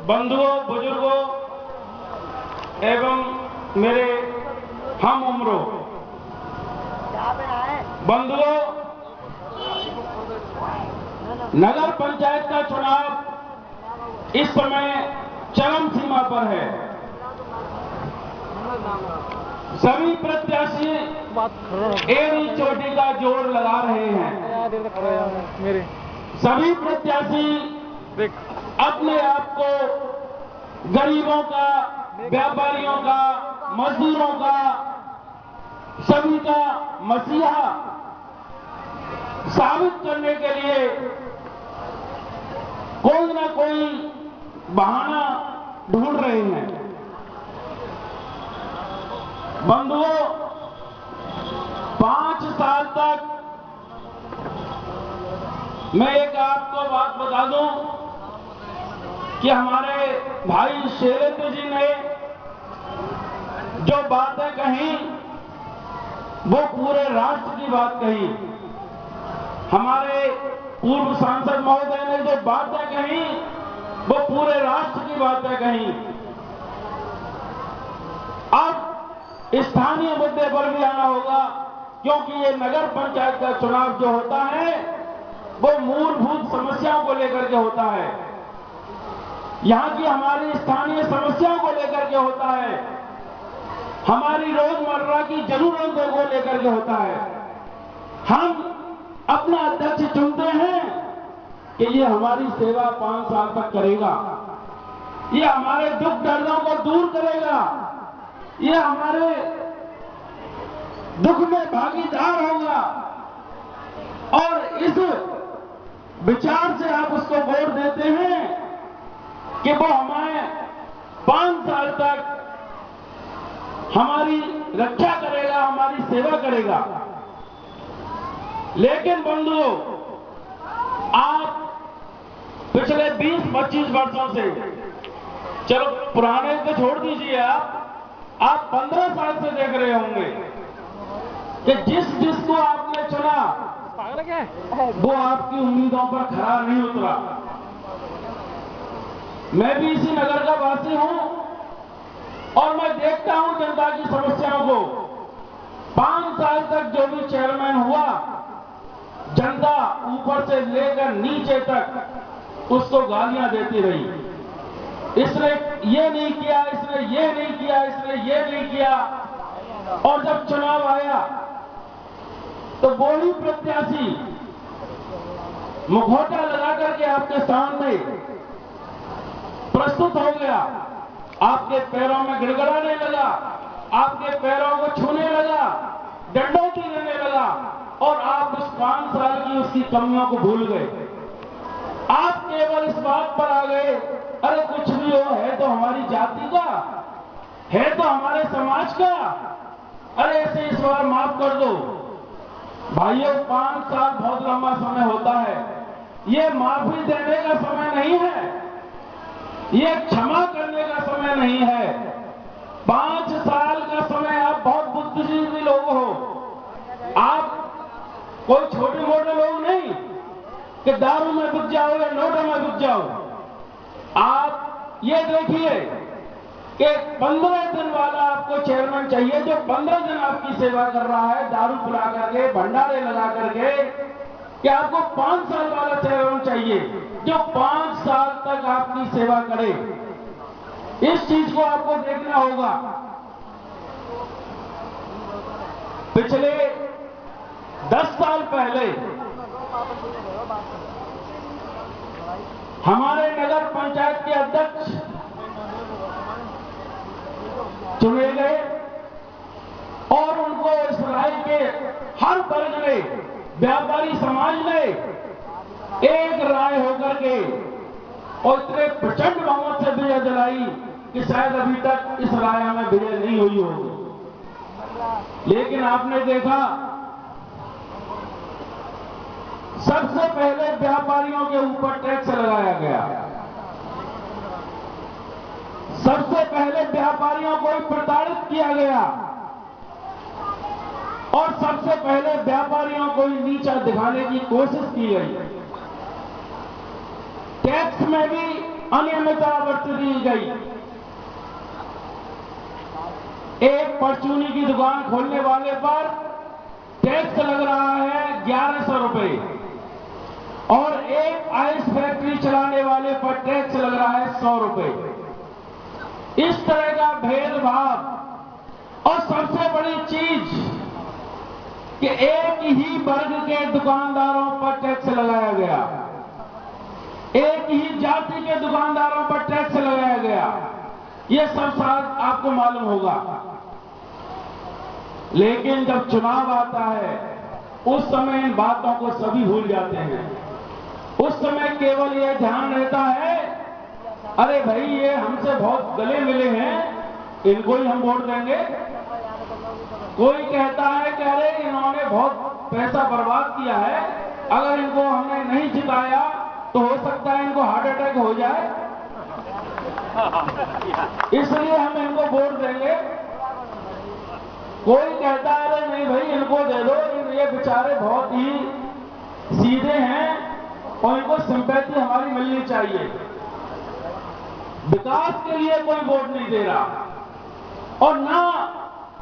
बंधुओं, बुजुर्गों एवं मेरे हम उम्रों बंधुओं, नगर पंचायत का चुनाव इस समय चरम सीमा पर है। सभी प्रत्याशी एड़ी चोटी का जोर लगा रहे हैं। सभी प्रत्याशी अपने आप को गरीबों का, व्यापारियों का, मजदूरों का, सभी का मसीहा साबित करने के लिए कोई ना कोई बहाना ढूंढ रहे हैं। बंधुओं, 5 साल तक मैं एक आपको बात बता दूं कि हमारे भाई शैलेंद्र जी ने जो बातें कही वो पूरे राष्ट्र की बात कही। हमारे पूर्व सांसद महोदय ने जो बातें कही वो पूरे राष्ट्र की बातें कही। अब स्थानीय मुद्दे पर भी आना होगा, क्योंकि ये नगर पंचायत का चुनाव जो होता है वो मूलभूत समस्याओं को लेकर के होता है। यहां की हमारी स्थानीय समस्याओं को लेकर के होता है, हमारी रोजमर्रा की जरूरतों को लेकर के होता है। हम अपना अध्यक्ष चुनते हैं कि ये हमारी सेवा 5 साल तक करेगा, ये हमारे दुख दर्दों को दूर करेगा, ये हमारे दुख में भागीदार होगा, और इस विचार से आप उसको वोट देते हैं कि वो हमें 5 साल तक हमारी रक्षा करेगा, हमारी सेवा करेगा। लेकिन बंधुओं, आप पिछले 20-25 वर्षों से, चलो पुराने को छोड़ दीजिए, आप 15 साल से देख रहे होंगे कि जिसको आपने चुना वो आपकी उम्मीदों पर खरा नहीं उतरा। मैं भी इसी नगर का वासी हूं और मैं देखता हूं जनता की समस्याओं को। 5 साल तक जो भी चेयरमैन हुआ, जनता ऊपर से लेकर नीचे तक उसको गालियां देती रही। इसने ये नहीं किया, इसने ये नहीं किया, इसने ये नहीं किया। और जब चुनाव आया तो वही प्रत्याशी मुखौटा लगा करके आपके सामने प्रस्तुत हो गया, आपके पैरों में गिड़गिड़ाने लगा, आपके पैरों को छूने लगा, डंडौती देने लगा, और आप उस 5 साल की उसकी कमियों को भूल गए। आप केवल इस बात पर आ गए, अरे कुछ भी हो, है तो हमारी जाति का, है तो हमारे समाज का, अरे ऐसे इस बार माफ कर दो। भाइयों, 5 साल बहुत लंबा समय होता है, ये माफी देने का समय नहीं है, ये क्षमा करने का समय नहीं है। 5 साल का समय, आप बहुत बुद्धिजीवी लोग हो, आप कोई छोटे मोटे लोग नहीं कि दारू में घुस जाओ या नोटों में घुस जाओ। आप ये देखिए कि 15 दिन वाला आपको चेयरमैन चाहिए, जो 15 दिन आपकी सेवा कर रहा है, दारू पिला करके, भंडारे लगा करके, कि आपको 5 साल वाला चेयरमैन चाहिए जो 5 साल तक आपकी सेवा करे। इस चीज को आपको देखना होगा। पिछले 10 साल पहले हमारे नगर पंचायत के अध्यक्ष चुने गए और उनको इस राय के हर वर्ग ने, व्यापारी समाज ने एक राय होकर के और इतने प्रचंड बहुमत से विजय दिलाई कि शायद अभी तक इस राय में विजय नहीं हुई होगी। लेकिन आपने देखा, सबसे पहले व्यापारियों के ऊपर टैक्स लगाया गया, सबसे पहले व्यापारियों को प्रताड़ित किया गया और सबसे पहले व्यापारियों को नीचा दिखाने की कोशिश की गई। टैक्स में भी अनियमितता बरत दी गई। एक परचूनी की दुकान खोलने वाले पर टैक्स लग रहा है 1100 रुपए और एक आइस फैक्ट्री चलाने वाले पर टैक्स लग रहा है 100 रुपए। इस तरह का भेदभाव। और सबसे बड़ी चीज कि एक ही वर्ग के दुकानदारों पर टैक्स लगाया गया, एक ही जाति के दुकानदारों पर टैक्स लगाया गया। यह सब शायद आपको मालूम होगा, लेकिन जब चुनाव आता है उस समय इन बातों को सभी भूल जाते हैं। उस समय केवल यह ध्यान रहता है, अरे भाई ये हमसे बहुत गले मिले हैं, इनको ही हम वोट देंगे। कोई कहता है कि अरे इन्होंने बहुत पैसा बर्बाद किया है, अगर इनको हमने नहीं जिताया तो हो सकता है इनको हार्ट अटैक हो जाए, इसलिए हम इनको वोट देंगे। कोई कहता है अरे नहीं भाई इनको दे दो, ये बेचारे बहुत ही सीधे हैं और इनको सिंपैथी हमारी मिलनी चाहिए। विकास के लिए कोई वोट नहीं दे रहा और ना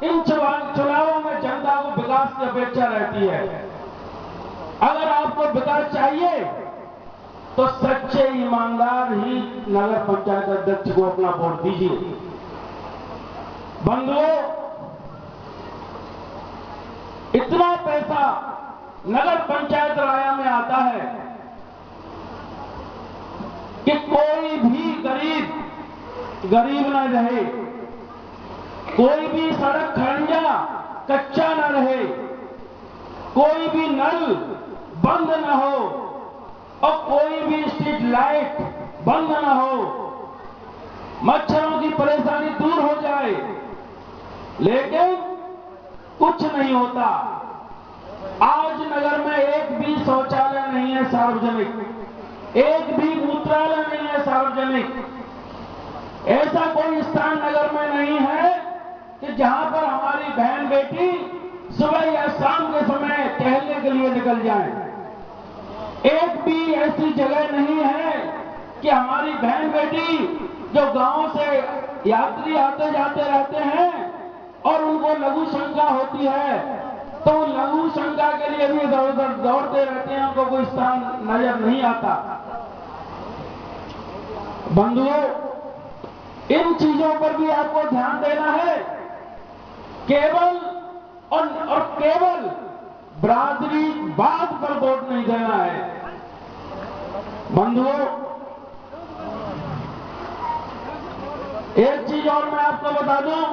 इन चुनावों में जनता को विकास की अपेक्षा रहती है। अगर आपको विकास चाहिए तो सच्चे ईमानदार ही नगर पंचायत अध्यक्ष को अपना वोट दीजिए। बंधुओं, इतना पैसा नगर पंचायत राया में आता है कि कोई भी गरीब न रहे, कोई भी सड़क खंजा कच्चा न रहे, कोई भी नल बंद न हो और कोई भी स्ट्रीट लाइट बंद न हो, मच्छरों की परेशानी दूर हो जाए, लेकिन कुछ नहीं होता। आज नगर में एक भी शौचालय नहीं है सार्वजनिक, एक भी मूत्रालय नहीं है सार्वजनिक। ऐसा कोई स्थान नगर में नहीं है कि जहां पर हमारी बहन बेटी सुबह या शाम के समय टहलने के लिए निकल जाएं। एक भी ऐसी जगह नहीं है कि हमारी बहन बेटी जो गांव से यात्री आते जाते रहते हैं और उनको लघु शंका होती है तो लघु शंका के लिए भी इधर उधर दौड़ते रहते हैं, उनको कोई स्थान नजर नहीं आता। बंधुओं, इन चीजों पर भी आपको ध्यान देना है। केवल और केवल बिरादरीवाद पर वोट नहीं देना है। बंधुओं, एक चीज और मैं आपको बता दूं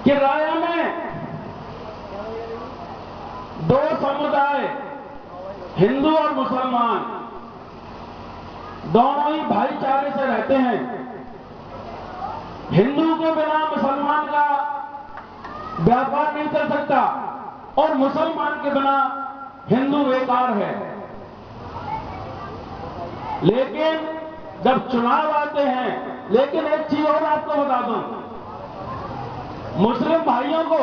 कि राया में दो समुदाय, हिंदू और मुसलमान, दोनों ही भाईचारे से रहते हैं। हिंदू के बिना मुसलमान का व्यापार नहीं चल सकता और मुसलमान के बिना हिंदू बेकार है। लेकिन जब चुनाव आते हैं, लेकिन एक चीज और आपको बता दूं, मुस्लिम भाइयों को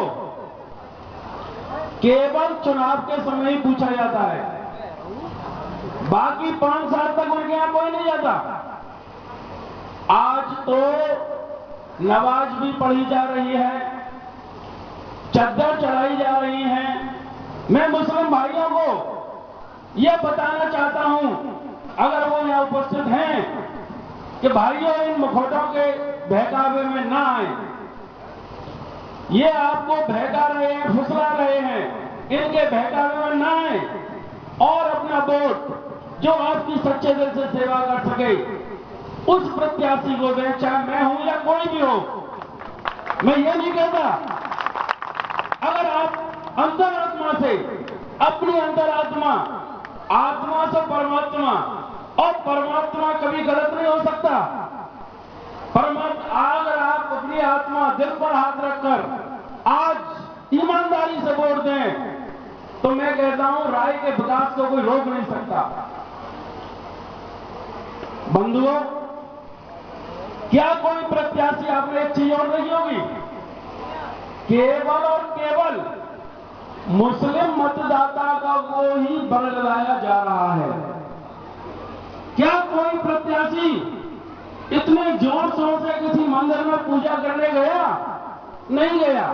केवल चुनाव के समय ही पूछा जाता है, बाकी 5 साल तक उनके यहां कोई नहीं जाता। आज तो नमाज भी पढ़ी जा रही है, चद्दर चढ़ाई जा रही है। मैं मुस्लिम भाइयों को यह बताना चाहता हूं, अगर वो यहां उपस्थित हैं, कि भाइयों इन मुखौटों के बहकावे में ना आए। ये आपको बहका रहे हैं, फुसला रहे हैं, इनके बहकावे में ना आए और अपना वोट जो आपकी सच्चे दिल से सेवा कर सके उस प्रत्याशी को दें, चाहे मैं हूं या कोई भी हो। मैं ये नहीं कहता, अगर आप अंतरात्मा से, अपनी अंतरात्मा, आत्मा से परमात्मा, और परमात्मा कभी गलत नहीं हो सकता। परमात्मा, अगर आप अपनी आत्मा दिल पर हाथ रखकर आज ईमानदारी से वोट दें तो मैं कहता हूं राय के विकास को कोई रोक नहीं सकता। बंधुओं, क्या कोई प्रत्याशी, आपने एक चीज और नहीं होगी, केवल और केवल मुस्लिम मतदाता का को ही बदलाया जा रहा है। क्या कोई प्रत्याशी प्रत्याशी इतने जोर शोर से किसी मंदिर में पूजा करने गया? नहीं गया।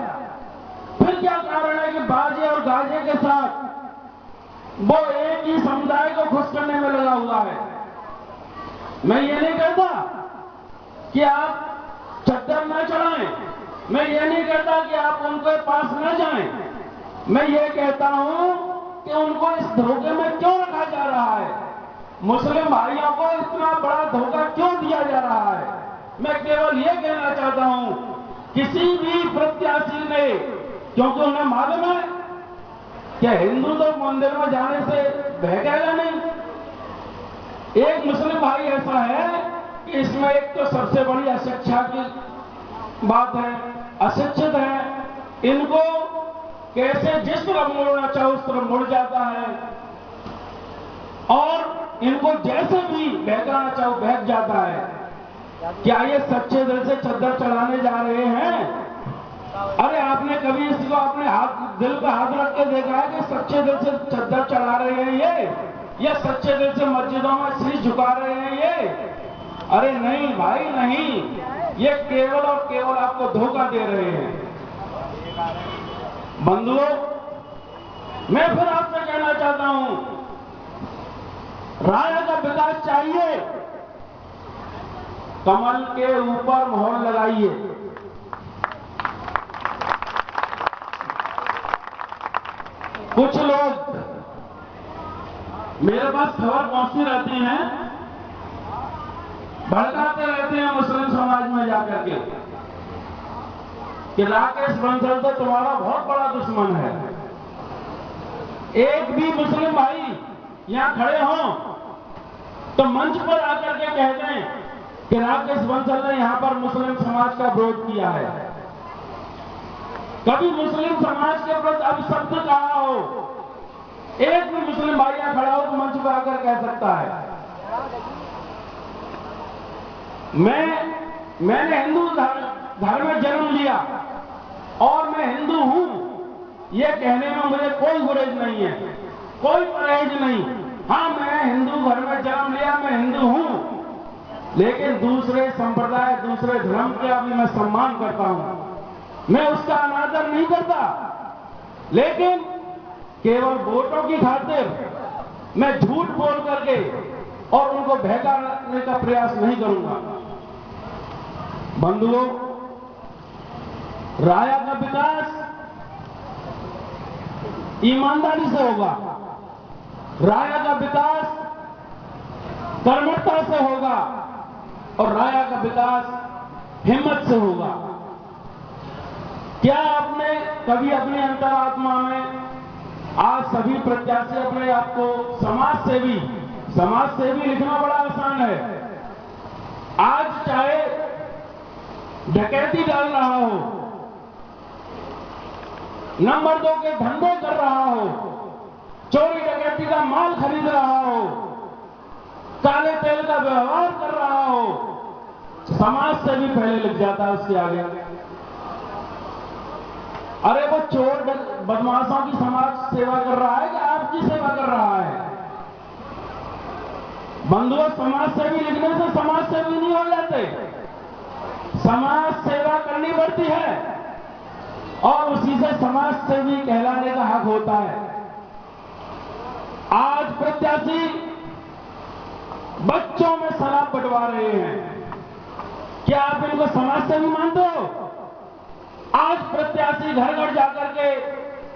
फिर क्या कारण है कि बाजे और गाजे के साथ वो एक ही समुदाय को खुश करने में लगा हुआ है? मैं ये नहीं कहता कि आप चद्दर न चढ़ाएं, मैं ये नहीं कहता कि आप उनके पास न जाएं, मैं ये कहता हूं कि उनको इस धोखे में क्यों रखा जा रहा है? मुस्लिम भाइयों को इतना बड़ा धोखा क्यों दिया जा रहा है? मैं केवल ये कहना चाहता हूं, किसी भी प्रत्याशी ने, क्योंकि उन्हें मालूम है कि हिंदू तो मंदिर में जाने से बहकेगा नहीं। एक मुस्लिम भाई ऐसा है कि इसमें एक तो सबसे बड़ी अशिक्षा की बात है, अशिक्षित है, इनको कैसे जिस तरफ मुड़ना चाहे उस तरफ मुड़ जाता है, और इनको जैसे भी बहकाना चाहो बहक जाता है। क्या ये सच्चे दिल से चद्दर चढ़ाने जा रहे हैं? अरे आपने कभी इसको अपने दिल पे हाथ रख के देखा है कि सच्चे दिल से चद्दर चढ़ा रहे हैं ये, या सच्चे दिल से मस्जिदों में शीश झुका रहे हैं ये? अरे नहीं भाई नहीं, ये केवल और केवल आपको धोखा दे रहे हैं। बंधुओं, मैं फिर आपसे कहना चाहता हूं, राया का विकास चाहिए, कमल के ऊपर मोहर लगाइए। कुछ लोग मेरे पास खबर पहुंचती रहती हैं, भड़काते रहते हैं मुस्लिम समाज में जाकर के कि राकेश बंसल तो तुम्हारा बहुत बड़ा दुश्मन है। एक भी मुस्लिम भाई यहां खड़े हों तो मंच पर आकर के कह दें कि राकेश बंसल ने यहां पर मुस्लिम समाज का विरोध किया है। कभी मुस्लिम समाज के प्रति अपशब्द कहा हो, एक भी मुस्लिम भाई यहां खड़ा हो तो मंच पर आकर कह सकता है। मैंने हिंदू धर्म में जन्म लिया और मैं हिंदू हूं, यह कहने में मुझे कोई गुरेज नहीं है, कोई परहेज नहीं। हां, मैं हिंदू घर में जन्म लिया, मैं हिंदू हूं, लेकिन दूसरे संप्रदाय, दूसरे धर्म का भी मैं सम्मान करता हूं, मैं उसका अनादर नहीं करता। लेकिन केवल वोटों की खातिर मैं झूठ बोल करके और उनको बहकाने का प्रयास नहीं करूंगा। बंधुओं, राया का विकास ईमानदारी से होगा, राया का विकास कर्मठता से होगा, और राया का विकास हिम्मत से होगा। क्या आपने कभी अपनी अंतरात्मा में, आज सभी प्रत्याशी अपने आप को समाज सेवी लिखना बड़ा आसान है। आज चाहे डकैती डाल रहा हो, नंबर 2 के धंधे कर रहा हो, चोरी डकैती का माल खरीद रहा हो, काले तेल का व्यवहार कर रहा हो, समाज से भी पहले लिख जाता है उसके आगे। अरे वो चोर बदमाशों की समाज सेवा कर रहा है कि आपकी सेवा कर रहा है? बंधुओं, समाज सेवी लिखने से समाज सेवी नहीं हो जाते, समाज सेवा करनी पड़ती है और उसी से समाज सेवी कहलाने का हक होता है। आज प्रत्याशी बच्चों में शराब बंटवा रहे हैं, क्या आप इनको समाज सेवी मानते हो? आज प्रत्याशी घर घर जाकर के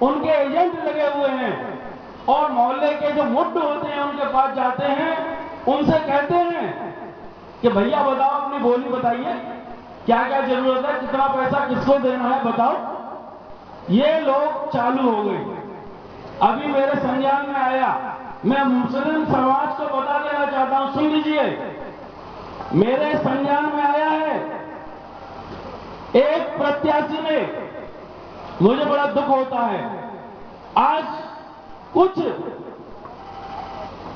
उनके एजेंट लगे हुए हैं और मोहल्ले के जो मुड्ढ होते हैं उनके पास जाते हैं, उनसे कहते हैं कि भैया बताओ, अपनी बोली बताइए, क्या क्या जरूरत है, कितना पैसा किसको देना है, बताओ। ये लोग चालू हो गए। अभी मेरे संज्ञान में आया, मैं मुस्लिम समाज को बता देना चाहता हूं, सुन लीजिए, मेरे संज्ञान में आया है, एक प्रत्याशी ने, मुझे बड़ा दुख होता है, आज कुछ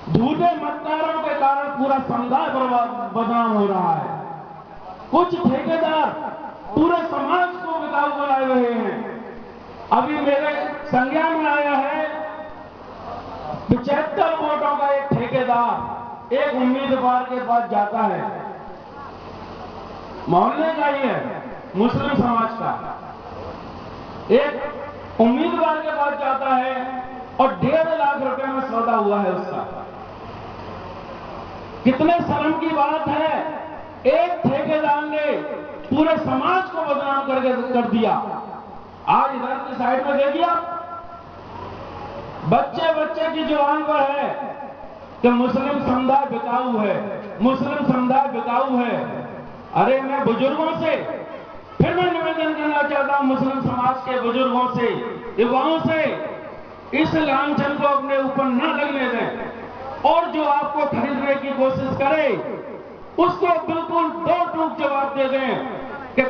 झूठे मतदारों के कारण पूरा समुदाय बदनाम हो रहा है। कुछ ठेकेदार पूरे समाज को बिकाऊ बनाए हुए हैं। अभी मेरे संज्ञान में आया है 75 वोटों का एक ठेकेदार एक उम्मीदवार के पास जाता है, मोहल्ले का ही है, मुस्लिम समाज का, एक उम्मीदवार के पास जाता है और 1.5 लाख रुपए में सौदा हुआ है उसका। कितने शर्म की बात है, एक ठेकेदार ने पूरे समाज को बदनाम कर दिया। आज इधर की साइड में देखिए आप, बच्चे बच्चे की जुबान पर है कि मुस्लिम समुदाय बिकाऊ है, मुस्लिम समुदाय बिकाऊ है। अरे मैं बुजुर्गों से फिर मैं निवेदन करना चाहता हूं, मुस्लिम समाज के बुजुर्गों से, युवाओं से, इस लांछन को अपने ऊपर न लगने दें और जो आपको खरीदने की कोशिश करे उसको बिल्कुल दो टूक जवाब दे दें कि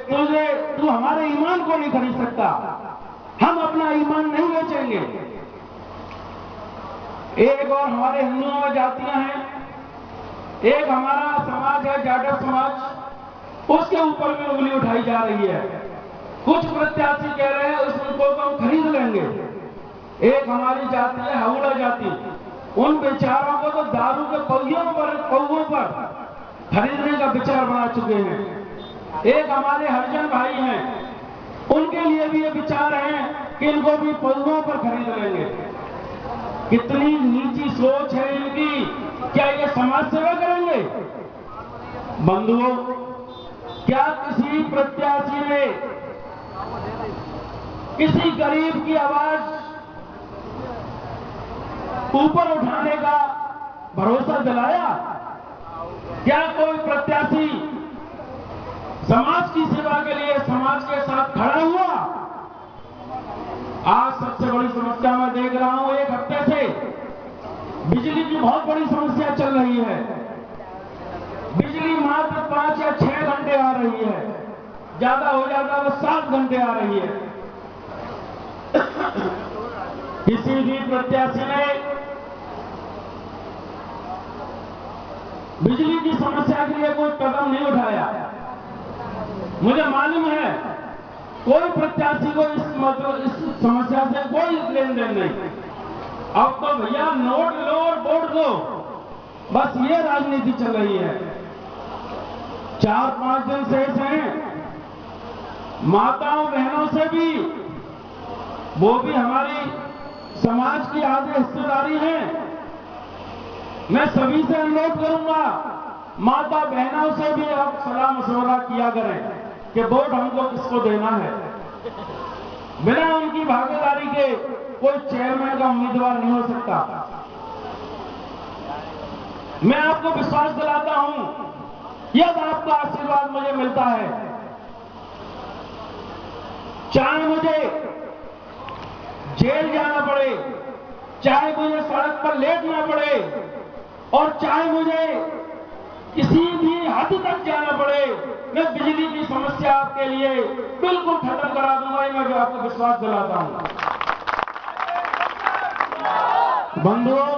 तू हमारे ईमान को नहीं खरीद सकता, हम अपना ईमान नहीं बेचेंगे। एक और हमारे हिंदुओं में जातियां हैं, एक हमारा समाज है जाटव समाज, उसके ऊपर भी उंगली उठाई जा रही है। कुछ प्रत्याशी कह रहे हैं उसको तो हम खरीद लेंगे। एक हमारी जाति है हावड़ा जाति, उन बेचारों को तो दारू के पौवों पर खरीदने का विचार बना चुके हैं। एक हमारे हरिजन भाई हैं, उनके लिए भी ये विचार है कि इनको भी पौवों पर खरीद लेंगे। कितनी नीची सोच है इनकी, क्या ये समाज सेवा करेंगे? बंधुओं, क्या किसी प्रत्याशी ने किसी गरीब की आवाज ऊपर उठाने का भरोसा दिलाया? क्या कोई प्रत्याशी समाज की सेवा के लिए समाज के साथ खड़ा हुआ? आज सबसे बड़ी समस्या मैं देख रहा हूं, एक हफ्ते से बिजली की बहुत बड़ी समस्या चल रही है। बिजली मात्र 5 या 6 घंटे आ रही है, ज्यादा हो जाता है 7 घंटे आ रही है। किसी भी प्रत्याशी ने बिजली की समस्या के लिए कोई कदम नहीं उठाया। मुझे मालूम है कोई प्रत्याशी को इस समस्या से कोई लेन देन नहीं। अब तो भैया नोट लो और वोट दो, बस ये राजनीति चल रही है। 4-5 दिन शेष हैं, माताओं बहनों से भी, वो भी हमारी समाज की आधी हिस्सेदारी है। मैं सभी से अनुरोध करूंगा, माता बहनों से भी आप सलाह मशवरा किया करें कि वोट हमको किसको देना है। बिना उनकी भागीदारी के कोई चेयरमैन का उम्मीदवार नहीं हो सकता। मैं आपको विश्वास दिलाता हूं, यदि आपका आशीर्वाद मुझे मिलता है, चाहे मुझे जेल जाना पड़े, चाहे मुझे सड़क पर लेटना पड़े और चाहे मुझे किसी भी हद तक जाना पड़े, मैं बिजली की समस्या आपके लिए बिल्कुल खत्म करा दूंगा। मैं भी आपको विश्वास दिलाता हूं। बंधुओं,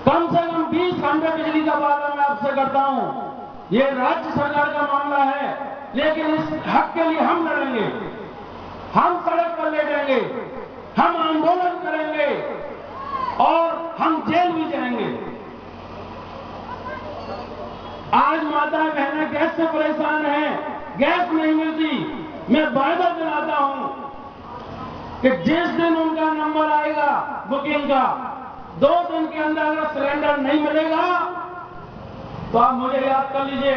कम से कम 20 घंटे बिजली का वादा मैं आपसे करता हूं। ये राज्य सरकार का मामला है, लेकिन इस हक के लिए हम लड़ेंगे, हम सड़क पर लेटेंगे, हम आंदोलन करेंगे और हम जेल भी जाएंगे। आज माता बहनें गैस से परेशान हैं, गैस नहीं मिलती। मैं वायदा दिलाता हूं कि जिस दिन उनका नंबर आएगा बुकिंग का, 2 दिन के अंदर अगर सिलेंडर नहीं मिलेगा तो आप मुझे याद कर लीजिए,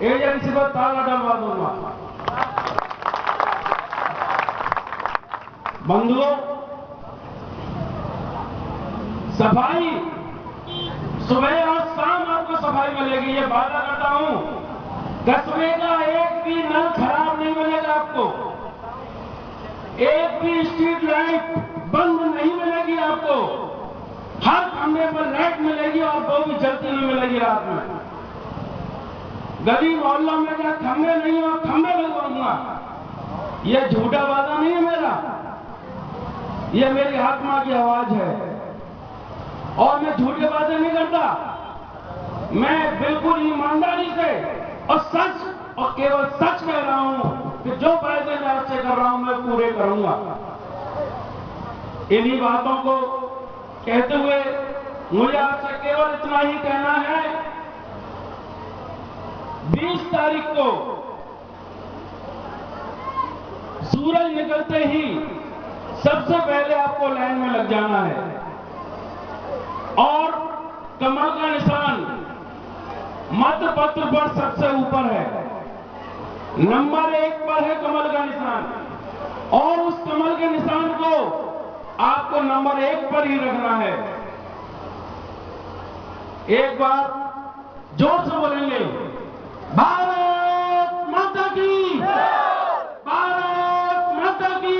एजेंसी पर ताला डलवा दूंगा। बंधुओं, सफाई सुबह और शाम आपको सफाई मिलेगी, ये वादा करता हूं। कस्बे का एक भी नल खराब नहीं मिलेगा आपको, एक भी स्ट्रीट लाइट बंद नहीं मिलेगी आपको। हर खंभे पर लाइट मिलेगी और वो भी जलती नहीं मिलेगी रात में। गली मोहल्लों में क्या खंभे नहीं और खंभे लगवाऊंगा, ये झूठा वादा नहीं है मेरा, ये मेरी आत्मा की आवाज है और मैं झूठे वादे नहीं करता। मैं बिल्कुल ईमानदारी से और सच और केवल सच कह रहा हूं कि जो वादे मैं आपसे कर रहा हूं मैं पूरे करूंगा। इन्हीं बातों को कहते हुए मुझे आपसे केवल इतना ही कहना है, 20 तारीख को सूरज निकलते ही सबसे पहले आपको लाइन में लग जाना है और कमल का निशान मतपत्र पर सबसे ऊपर है, नंबर 1 पर है कमल का निशान और उस कमल के निशान को आपको नंबर 1 पर ही रखना है। एक बार जोर से बोलेंगे, भारत माता की, भारत माता की,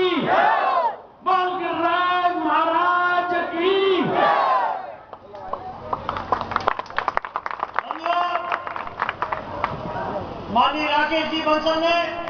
बोल गिरिराज महाराज की। माननीय राकेश जी बंसल ने